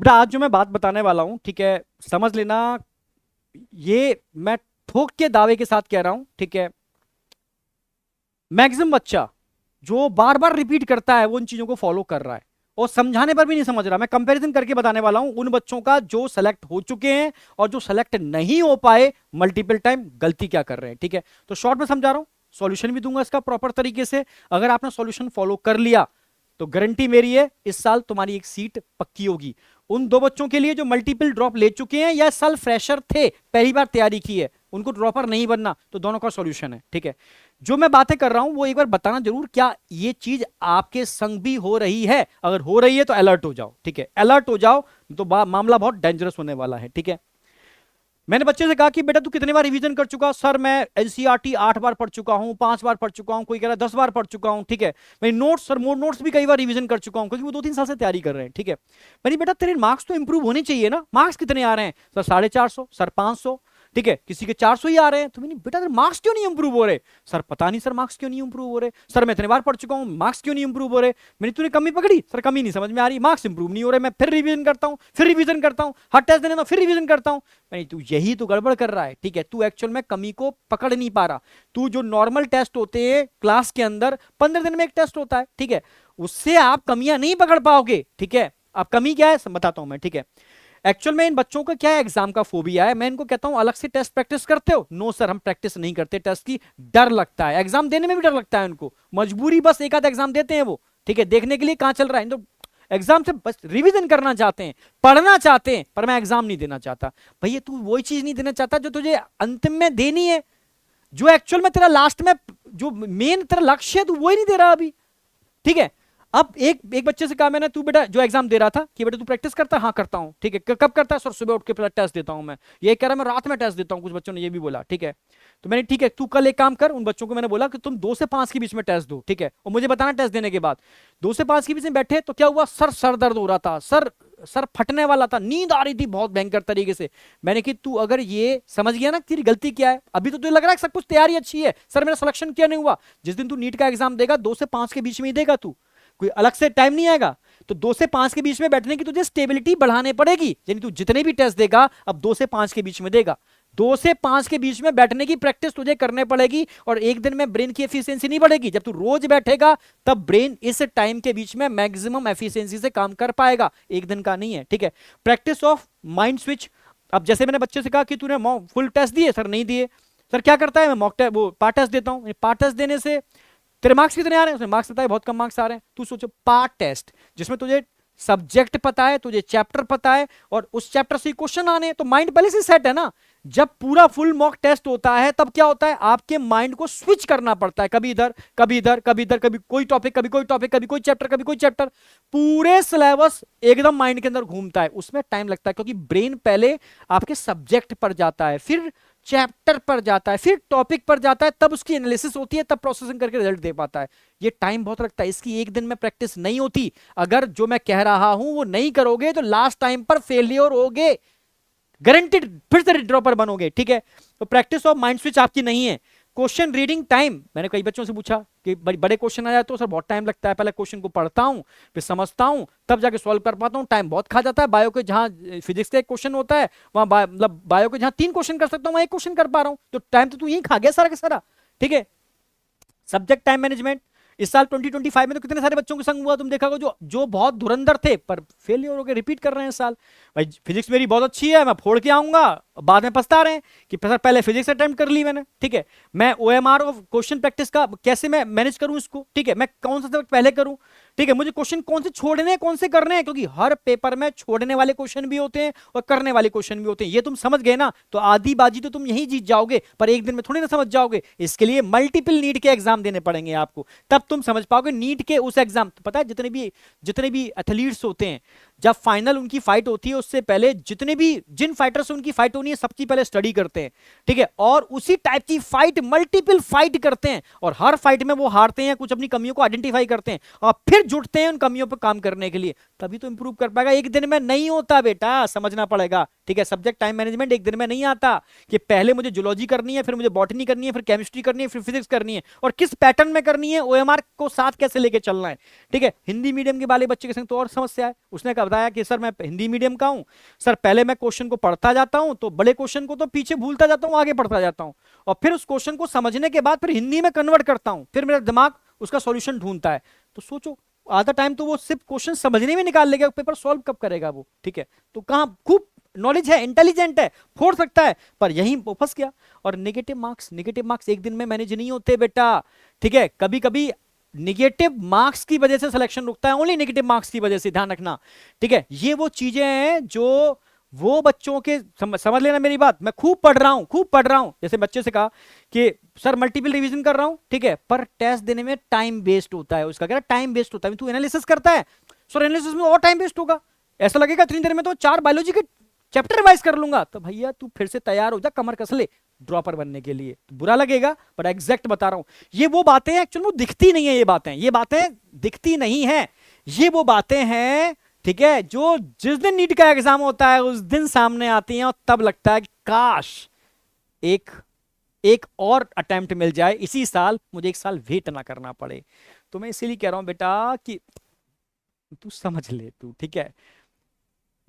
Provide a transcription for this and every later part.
बेटा आज जो मैं बात बताने वाला हूं, ठीक है, समझ लेना। ये मैं ठोक के दावे के साथ कह रहा हूं, ठीक है। मैक्सिमम बच्चा जो बार बार रिपीट करता है वो उन चीजों को फॉलो कर रहा है और समझाने पर भी नहीं समझ रहा। मैं कंपैरिजन करके बताने वाला हूं उन बच्चों का जो सेलेक्ट हो चुके हैं और जो सेलेक्ट नहीं हो पाए मल्टीपल टाइम, गलती क्या कर रहे हैं, ठीक है। तो शॉर्ट में समझा रहा हूं, सॉल्यूशन भी दूंगा इसका प्रॉपर तरीके से। अगर आपने सॉल्यूशन फॉलो कर लिया तो गारंटी मेरी है इस साल तुम्हारी एक सीट पक्की होगी। उन दो बच्चों के लिए जो मल्टीपल ड्रॉप ले चुके हैं या इस साल फ्रेशर थे, पहली बार तैयारी की है, उनको ड्रॉपर नहीं बनना, तो दोनों का सॉल्यूशन है, ठीक है। जो मैं बातें कर रहा हूं वो एक बार बताना जरूर, क्या ये चीज आपके संग भी हो रही है? अगर हो रही है तो अलर्ट हो जाओ, ठीक है, अलर्ट हो जाओ, तो मामला बहुत डेंजरस होने वाला है, ठीक है। मैंने बच्चे से कहा कि बेटा तू कितने बार रिवीजन कर चुका? सर मैं एनसीईआरटी 8 बार पढ़ चुका हूं, 5 बार पढ़ चुका हूं, कोई कह रहा है 10 बार पढ़ चुका हूं, ठीक है। मैं नोट्स, सर मोर नोट्स भी कई बार रिवीजन कर चुका हूं, क्योंकि वो 2-3 साल से तैयारी कर रहे हैं, ठीक है। मैंने बेटा तेरे मार्क्स तो इंप्रूव होने चाहिए ना, मार्क्स कितने आ रहे हैं? सर 450, सर 500, ठीक है, किसी के 400 ही आ रहे हैं। तो मैंने बेटा तेरे मार्क्स क्यों नहीं इंप्रूव हो रहे? सर पता नहीं सर मार्क्स क्यों नहीं इंप्रूव हो रहे। सर मैं इतने बार पढ़ चुका हूं, मार्क्स क्यों नहीं इंप्रूव हो रहे? मैंने तूने कमी पकड़ी? सर कमी नहीं समझ में आ रही, मार्क्स इंप्रूव नहीं हो रहे। मैं फिर रिवीजन करता हूं, फिर रिवीजन करता हूं, हर टेस्ट देने दो फिर रिवीजन करता हूं। नहीं, तू यही तो गड़बड़ कर रहा है, ठीक है। तू एक्चुअल में कमी को पकड़ नहीं पा रहा। तू जो नॉर्मल टेस्ट होते हैं क्लास के अंदर 15 दिन में एक टेस्ट होता है, ठीक है, उससे आप कमियां नहीं पकड़ पाओगे, ठीक है। अब कमी क्या है बताता हूं मैं, ठीक है। एक्चुअल में इन बच्चों का क्या है, एग्जाम का फोबिया है। मैं इनको कहता हूं अलग से टेस्ट प्रैक्टिस करते हो? नो सर हम प्रैक्टिस नहीं करते टेस्ट की, डर लगता है, एग्जाम देने में भी डर लगता है उनको, मजबूरी बस एक आध एग्जाम देते हैं वो, ठीक है, देखने के लिए कहां चल रहा है। तो एग्जाम से बस रिवीजन करना चाहते हैं, पढ़ना चाहते हैं, पर मैं एग्जाम नहीं देना चाहता। भैया तू वही चीज नहीं देना चाहता जो तुझे अंतिम में देनी है, जो एक्चुअल में तेरा लास्ट में जो मेन तेरा लक्ष्य है, तू वही नहीं दे रहा अभी, ठीक है। अब एक एक बच्चे से कहा मैंने, तू बेटा जो एग्जाम दे रहा था, कि बेटा तू प्रैक्टिस करता है? हाँ करता हूं, ठीक है। कब करता है? सर सुबह उठ के पहले टेस्ट देता हूं मैं। ये कह रहा मैं रात में टेस्ट देता हूं, कुछ बच्चों ने ये भी बोला, ठीक है। तो मैंने ठीक है तू कल एक काम कर, उन बच्चों को मैंने बोला कि तुम 2 से 5 के बीच में टेस्ट दो, ठीक है, और मुझे बताना टेस्ट देने के बाद। 2 से 5 के बीच में बैठे तो क्या हुआ? सर दर्द हो रहा था, सर सर फटने वाला था, नींद आ रही थी बहुत भयंकर तरीके से। मैंने कि तू अगर ये समझ गया ना तेरी गलती क्या है, अभी तो तुझे लग रहा है सब कुछ तैयारी अच्छी है, सर मेरा सिलेक्शन क्यों नहीं हुआ? जिस दिन तू नीट का एग्जाम देगा 2 से 5 के बीच में ही देगा तू, कोई अलग से टाइम नहीं आएगा। तो 2 से 5 के बीच में बैठने की तुझे स्टेबिलिटी बढ़ाने पड़ेगी, यानी तू जितने भी टेस्ट देगा अब 2 से 5 के बीच में देगा। 2 से 5 के बीच में बैठने की प्रैक्टिस तुझे करने पड़ेगी, और एक दिन में ब्रेन की एफिशिएंसी नहीं बढ़ेगी। जब तू रोज बैठेगा तब ब्रेन इस टाइम के बीच में मैक्सिमम एफिशिएंसी से काम कर पाएगा, एक दिन का नहीं है, ठीक है। Practice of mind switch. अब जैसे मैंने बच्चे से कहा कि तूने फुल टेस्ट दिए? सर नहीं दिए। सर क्या करता है? मैं मॉक टेस्ट, वो पार्ट टेस्ट देता हूं। पार्ट टेस्ट देने से तेरे मार्क्स कितने आ रहे हैं? उसने मार्क्स बताए बहुत कम मार्क्स आ रहे हैं। तू सोचो पार्ट टेस्ट जिसमें तुझे सब्जेक्ट पता है, तुझे चैप्टर पता है, और उस चैप्टर से क्वेश्चन आने हैं, तो माइंड पहले से सेट है ना। जब पूरा फुल मॉक टेस्ट होता है तब क्या होता है, आपके माइंड को स्विच करना पड़ता है, कभी इधर कभी इधर कभी इधर, कभी कोई टॉपिक कभी कोई टॉपिक, कभी कोई चैप्टर कभी कोई चैप्टर, पूरे सिलेबस एकदम माइंड के अंदर घूमता है। उसमें टाइम लगता है क्योंकि ब्रेन पहले आपके सब्जेक्ट पर जाता है, फिर चैप्टर पर जाता है, फिर टॉपिक पर जाता है, तब उसकी एनालिसिस होती है, तब प्रोसेसिंग करके रिजल्ट दे पाता है। ये टाइम बहुत लगता है, इसकी एक दिन में प्रैक्टिस नहीं होती। अगर जो मैं कह रहा हूं वो नहीं करोगे तो लास्ट टाइम पर फेलियर होगे, गारंटेड, फिर से ड्रॉपर बनोगे, ठीक है। तो प्रैक्टिस ऑफ माइंड स्विच आपकी नहीं है। क्वेश्चन रीडिंग टाइम, मैंने कई बच्चों से पूछा कि बड़े क्वेश्चन आ जाए तो सर बहुत टाइम लगता है, पहले क्वेश्चन को पढ़ता हूं, फिर समझता हूं, तब जाके सॉल्व कर पाता हूं, टाइम बहुत खा जाता है। बायो के जहां फिजिक्स का एक क्वेश्चन होता है, वहां मतलब बायो के जहां 3 क्वेश्चन कर सकता हूं वहां एक क्वेश्चन कर पा रहा हूं, तो टाइम तो तू यही खा गया सारा का सारा, ठीक है। Subject time management. इस साल 2025 में तो कितने सारे बच्चों के संग हुआ, तुम देखा होगा, जो जो बहुत धुरंधर थे पर फेलियर हो गए, रिपीट कर रहे हैं इस साल। भाई फिजिक्स मेरी बहुत अच्छी है, मैं फोड़ के आऊंगा, बाद में पछता रहे हैं कि सर पहले फिजिक्स अटेम्प्ट कर ली मैंने, ठीक है। मैं ओएमआर ऑफ क्वेश्चन प्रैक्टिस का कैसे मैं मैनेज करूं इसको, ठीक है, मैं कौन सा सब्जेक्ट पहले करूं, ठीक है, मुझे क्वेश्चन कौन से छोड़ने हैं कौन से करने हैं, क्योंकि हर पेपर में छोड़ने वाले क्वेश्चन भी होते हैं और करने वाले क्वेश्चन भी होते हैं। ये तुम समझ गए ना, तो आधी बाजी तो तुम यही जीत जाओगे, पर एक दिन में थोड़ी ना समझ जाओगे। इसके लिए मल्टीपल नीट के एग्जाम देने पड़ेंगे आपको, तब तुम समझ पाओगे। नीट के उस एग्जाम, तो पता है जितने भी एथलीट्स होते हैं, जब फाइनल उनकी फाइट होती है उससे पहले जितने भी जिन फाइटर से उनकी फाइट होनी है सबकी पहले स्टडी करते हैं, ठीक है, और उसी टाइप की फाइट मल्टीपल फाइट करते हैं, और हर फाइट में वो हारते हैं, कुछ अपनी कमियों को आइडेंटिफाई करते हैं और फिर जुटते हैं उन कमियों पर काम करने के लिए, तभी तो इंप्रूव कर पाएगा। एक दिन में नहीं होता बेटा, समझना पड़ेगा, ठीक है। सब्जेक्ट टाइम मैनेजमेंट एक दिन में नहीं आता कि पहले मुझे जूलॉजी करनी है, फिर मुझे बॉटनी करनी है, फिर केमिस्ट्री करनी है, फिर फिजिक्स करनी है, और किस पैटर्न में करनी है, ओएमआर को साथ कैसे लेके चलना है, ठीक है। हिंदी मीडियम के वाले बच्चे के संग तो और समस्या है। उसने कहा बताया कि सर मैं हिंदी मीडियम का हूं, सर पहले मैं क्वेश्चन को पढ़ता जाता हूं तो बड़े क्वेश्चन को तो पीछे भूलता जाता हूं, आगे पढ़ता जाता हूं, और फिर उस क्वेश्चन को समझने के बाद फिर हिंदी में कन्वर्ट करता हूं, फिर मेरा दिमाग उसका सॉल्यूशन ढूंढता है। तो सोचो आधा टाइम तो वो सिर्फ क्वेश्चन समझने में निकाल लेगा, पेपर सॉल्व कब करेगा वो, ठीक है। तो कहां खूब नॉलेज है, इंटेलिजेंट है, फोड़ सकता है, पर यही वो फंस गया। और नेगेटिव मार्क्स एक दिन में मैनेज नहीं होते बेटा, ठीक है। कभी कभी निगेटिव मार्क्स की वजह से सिलेक्शन रुकता है, ओनली नेगेटिव मार्क्स की वजह से, ध्यान रखना, ठीक है। ये वो चीजें हैं जो वो बच्चों के समझ लेना मेरी बात। मैं खूब पढ़ रहा हूं, जैसे बच्चे से कहा कि सर मल्टीपल रिवीजन कर रहा हूं, ठीक है, पर टेस्ट देने में टाइम वेस्ट होता है, उसका कह रहा टाइम वेस्ट होता है, तू एनालिसिस करता है, सर एनालिसिस में और टाइम वेस्ट होगा, ऐसा लगेगा इतनी देर में तो 4 बायोलॉजी के चैप्टर रिवाइज कर लूंगा। तो भैया तू फिर से तैयार हो जा, कमर कस ले ड्रॉपर बनने के लिए। तो बुरा लगेगा पर एग्जैक्ट बता रहा हूं, ये वो बातें एक्चुअली वो दिखती नहीं है, ये बातें दिखती नहीं है, ये वो बातें हैं, ठीक है, जो जिस दिन नीट का एग्जाम होता है उस दिन सामने आती हैं, और तब लगता है कि काश एक और अटेम्प्ट मिल जाए इसी साल, मुझे 1 साल वेट ना करना पड़े। तो मैं इसीलिए कह रहा हूं बेटा कि तू समझ ले, तू ठीक है,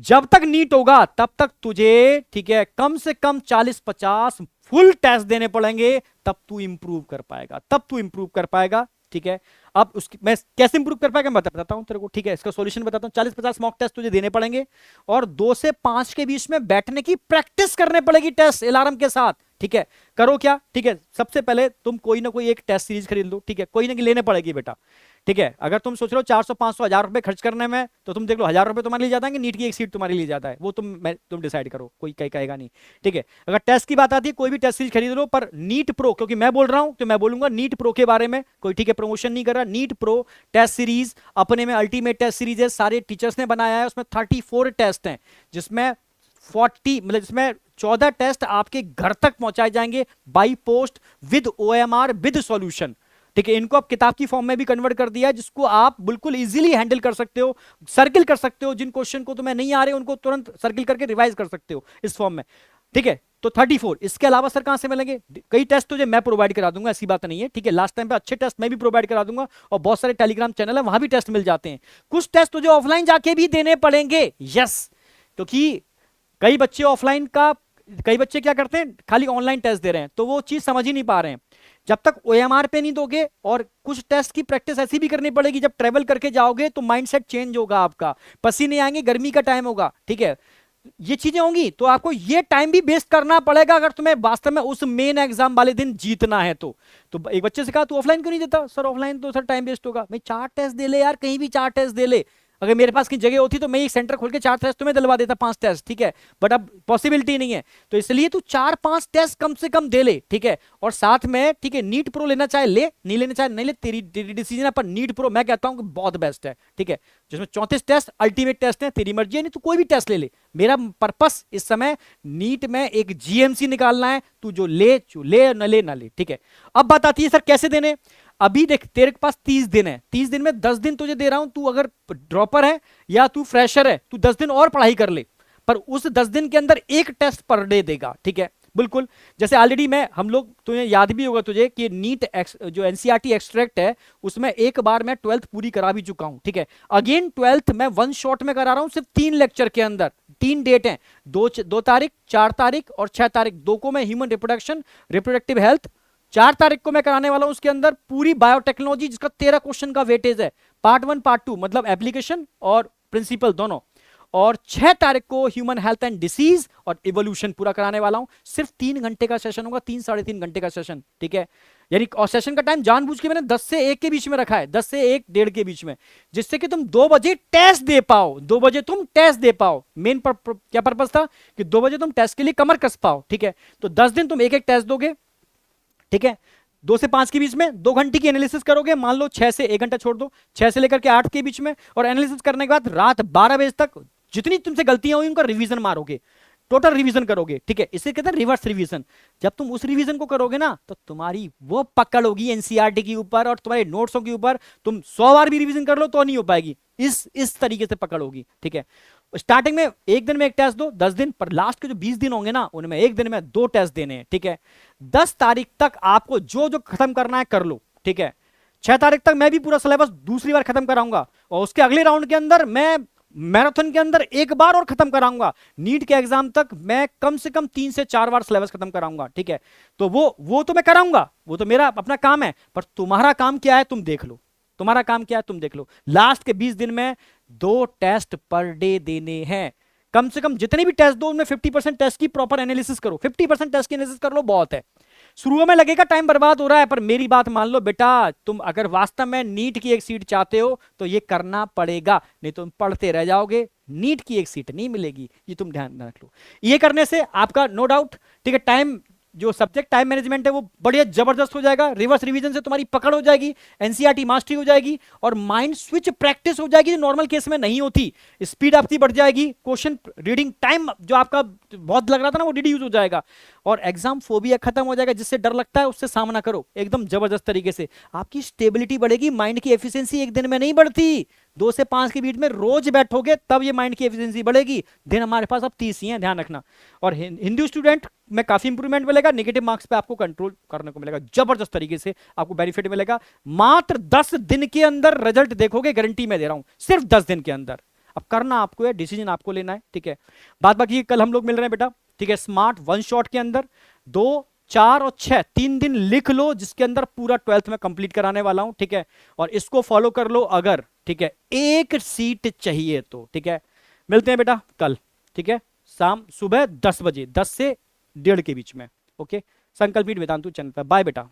जब तक नीट होगा तब तक तुझे, ठीक है, कम से कम 40-50 फुल टेस्ट देने पड़ेंगे, तब तू इंप्रूव कर पाएगा, ठीक है। अब उसकी मैं कैसे इंप्रूव कर पाएगा मैं बताता हूं तेरे को, ठीक है, इसका सॉल्यूशन बताता हूं। 40-50 मॉक टेस्ट तुझे देने पड़ेंगे, और 2 से 5 के बीच में बैठने की प्रैक्टिस करने पड़ेगी टेस्ट अलार्म के साथ, ठीक है। करो क्या, ठीक है, सबसे पहले तुम कोई ना कोई एक टेस्ट सीरीज खरीद लो, ठीक है, कोई ना कोई लेने पड़ेगी बेटा, ठीक है। अगर तुम सोच रहे हो 400-500 1000 रुपए खर्च करने में, तो तुम देख लो 1000 रुपए तुम्हारे लिए जाता है कि नीट की एक सीट तुम्हारे लिए जाता है, वो तुम डिसाइड करो, कोई कहेगा नहीं, ठीक है। अगर टेस्ट की बात आती है कोई भी टेस्ट सीरीज खरीद लो, पर नीट प्रो, क्योंकि मैं बोल रहा हूं तो मैं बोलूंगा नीट प्रो के बारे में, कोई ठीक है प्रमोशन नहीं कर रहा, नीट प्रो टेस्ट सीरीज अपने में अल्टीमेट टेस्ट सीरीज है, सारे टीचर्स ने बनाया है, उसमें 34 टेस्ट हैं, जिसमें 40 मतलब जिसमें 14 टेस्ट आपके घर तक पहुंचाए जाएंगे by post with OMR with solution, ठीक है। इनको आप किताब की फॉर्म में भी कन्वर्ट कर दिया है, जिसको आप बिल्कुल इजीली हैंडल कर सकते हो, सर्किल कर सकते हो, जिन क्वेश्चन को तुम्हें नहीं आ रहे उनको तुरंत सर्किल करके रिवाइज कर सकते हो इस फॉर्म में, ठीक है। तो 34, इसके अलावा सर कहां से मिलेंगे, कई टेस्ट तुझे मैं प्रोवाइड करा दूंगा, ऐसी बात नहीं है, ठीक है। लास्ट टाइम पे अच्छे टेस्ट मैं भी प्रोवाइड करा दूंगा, और बहुत सारे टेलीग्राम चैनल है वहां भी टेस्ट मिल जाते हैं। कुछ टेस्ट तुझे ऑफलाइन जाके भी देने पड़ेंगे, यस, क्योंकि कई बच्चे क्या करते हैं खाली ऑनलाइन टेस्ट दे रहे हैं, तो वो चीज समझ ही नहीं पा रहे हैं। जब तक OMR पे नहीं दोगे, और कुछ टेस्ट की प्रैक्टिस ऐसी भी करनी पड़ेगी, जब ट्रेवल करके जाओगे तो माइंडसेट चेंज होगा आपका, पसीने आएंगे, गर्मी का टाइम होगा, ठीक है, ये चीजें होंगी, तो आपको ये टाइम भी वेस्ट करना पड़ेगा अगर तुम्हें वास्तव में उस मेन एग्जाम वाले दिन जीतना है तो। एक बच्चे से कहा तू ऑफलाइन क्यों नहीं देता, सर ऑफलाइन तो सर टाइम वेस्ट होगा। भाई 4 टेस्ट दे ले यार, कहीं भी 4 टेस्ट दे ले, अगर मेरे पास की जगह होती तो मैं एक सेंटर खोल के 4 टेस्ट तुम्हें दिलवा देता, 5 टेस्ट, ठीक है, बट अब पॉसिबिलिटी नहीं है, तो इसलिए तू 4-5 टेस्ट कम से कम दे ले, ठीक है। और साथ में, ठीक है, नीट प्रो लेना चाहे ले, नहीं लेना चाहे नहीं ले, तेरी डिसीजन है, पर नीट प्रो मैं कहता हूं कि बहुत बेस्ट है, ठीक है, जिसमें 34 टेस्ट अल्टीमेट टेस्ट है, तेरी मर्जी है, नहीं तो कोई भी टेस्ट ले ले। मेरा पर्पस इस समय नीट में एक GMC निकालना है, तू जो ले ना ले, ठीक है। अब बात आती है सर कैसे देने। अभी देख तेरे पास 30 दिन है, 30 दिन में 10 दिन तुझे दे रहा हूं, तू अगर ड्रॉपर है या तू फ्रेशर है, तू 10 दिन और पढ़ाई कर ले, पर उस 10 दिन के अंदर एक टेस्ट पर डे देगा, ठीक है, बिल्कुल। जैसे ऑलरेडी हम लोग तुम्हें याद भी होगा तुझे कि नीट जो NCERT एक्सट्रैक्ट है उसमें एक बार मैं 12th पूरी करा भी चुका हूं, ठीक है। अगेन 12th मैं 1 शॉट में करा रहा हूं, सिर्फ 3 लेक्चर के अंदर, 3 डेट हैं, 2 तारीख, 4 तारीख और 6 तारीख, 2 को मैं ह्यूमन रिप्रोडक्शन रिप्रोडक्टिव हेल्थ, 4 तारीख को मैं कराने वाला हूं उसके अंदर पूरी बायोटेक्नोलॉजी, जिसका 13 क्वेश्चन का वेटेज है, पार्ट 1 पार्ट 2 मतलब एप्लीकेशन और प्रिंसिपल दोनों, और 6 तारीख को ह्यूमन हेल्थ एंड डिसीज और इवोल्यूशन पूरा कराने वाला हूं। सिर्फ 3 घंटे का सेशन होगा, 3-3.5 घंटे का सेशन, ठीक है। यानी और सेशन का टाइम जानबूझ के मैंने 10 से 1 के बीच में रखा है, 10 से 1 1:30 के बीच में, जिससे कि तुम 2 बजे टेस्ट दे पाओ, 2 बजे तुम टेस्ट दे पाओ। मेन क्या पर्पस था कि 2 बजे तुम टेस्ट के लिए कमर कस पाओ, ठीक है। तो 10 दिन तुम एक टेस्ट दोगे, ठीक है, 2 से 5 के बीच में 2 घंटे की एनालिसिस करोगे, मान लो 6 से 1 घंटा छोड़ दो, 6 से लेकर के 8 के बीच में, और एनालिसिस करने के बाद रात 12 बजे तक जितनी तुमसे गलतियां हुई उनका रिवीजन मारोगे, टोटल रिवीजन करोगे, ठीक है। इसे कहते हैं रिवर्स रिवीजन। जब तुम उस रिवीजन को करोगे ना, तो तुम्हारी वो पकड़ होगी NCERT के ऊपर और तुम्हारे नोट्सों के ऊपर, तुम 100 बार भी रिवीजन कर लो तो नहीं हो पाएगी, इस तरीके से पकड़ होगी, ठीक है। स्टार्टिंग में एक दिन में एक टेस्ट दो 10 दिन, पर लास्ट के जो 20 दिन होंगे ना उनमें एक दिन में 2 टेस्ट देने हैं, ठीक है। 10 तारीख तक आपको जो जो खत्म करना है कर लो, ठीक है। 6 तारीख तक मैं भी पूरा सिलेबस दूसरी बार खत्म कराऊंगा, और उसके अगले राउंड के अंदर मैं मैराथन के अंदर एक बार और खत्म कराऊंगा, नीट के एग्जाम तक मैं कम से कम 3 से 4 बार सिलेबस खत्म कराऊंगा, ठीक है। तो वो तो मैं कराऊंगा, वो तो मेरा अपना काम है, पर तुम्हारा काम क्या है तुम देख लो, तुम्हारा काम क्या है तुम देख लो। लास्ट के 20 दिन में 2 टेस्ट पर डे देने हैं, कम से कम जितने भी टेस्ट दो उनमें 50% टेस्ट की प्रॉपर एनालिसिस करो, 50% टेस्ट की एनालिसिस कर लो, बहुत है। शुरू में लगेगा टाइम बर्बाद हो रहा है, पर मेरी बात मान लो बेटा, तुम अगर वास्तव में नीट की एक सीट चाहते हो तो ये करना पड़ेगा, नहीं तो तुम पढ़ते रह जाओगे, नीट की एक सीट नहीं मिलेगी, ये तुम ध्यान रख लो। ये करने से आपका नो डाउट, ठीक है, टाइम जो सब्जेक्ट टाइम मैनेजमेंट है वो बढ़िया जबरदस्त हो जाएगा, रिवर्स रिवीजन से तुम्हारी पकड़ हो जाएगी, एनसीईआरटी मास्टरी हो जाएगी, और माइंड स्विच प्रैक्टिस हो जाएगी जो नॉर्मल केस में नहीं होती, स्पीड आपकी बढ़ जाएगी, क्वेश्चन रीडिंग टाइम जो आपका बहुत लग रहा था ना वो रिड्यूस हो जाएगा, और एग्जाम फोबिया खत्म हो जाएगा, जिससे डर लगता है उससे सामना करो एकदम जबरदस्त तरीके से, आपकी स्टेबिलिटी बढ़ेगी, माइंड की एफिशिएंसी एक दिन में नहीं बढ़ती, 2 से 5 के बीच में रोज बैठोगे तब ये माइंड की एफिशिएंसी बढ़ेगी, दिन हमारे पास अब 30 ही है, ध्यान रखना। और हिंदी स्टूडेंट में काफी इंप्रूवमेंट मिलेगा, नेगेटिव मार्क्स पे आपको कंट्रोल करने को मिलेगा, जबरदस्त तरीके से आपको बेनिफिट मिलेगा, मात्र 10 दिन के अंदर रिजल्ट देखोगे, गारंटी मैं दे रहा हूं, सिर्फ 10 दिन के अंदर। अब करना आपको है, डिसीजन आपको लेना है, ठीक है। बात बाकी कल हम लोग मिल रहे हैं बेटा, ठीक है, स्मार्ट 1 शॉट के अंदर 2, 4 और 6 3 दिन लिख लो, जिसके अंदर पूरा 12th में कंप्लीट कराने वाला हूं, ठीक है, और इसको फॉलो कर लो अगर, ठीक है, एक सीट चाहिए तो, ठीक है। मिलते हैं बेटा कल, ठीक है, शाम सुबह 10 बजे, 10 से 1:30 के बीच में, ओके। संकल्प वेदांतु चैनल पर, बाय बेटा।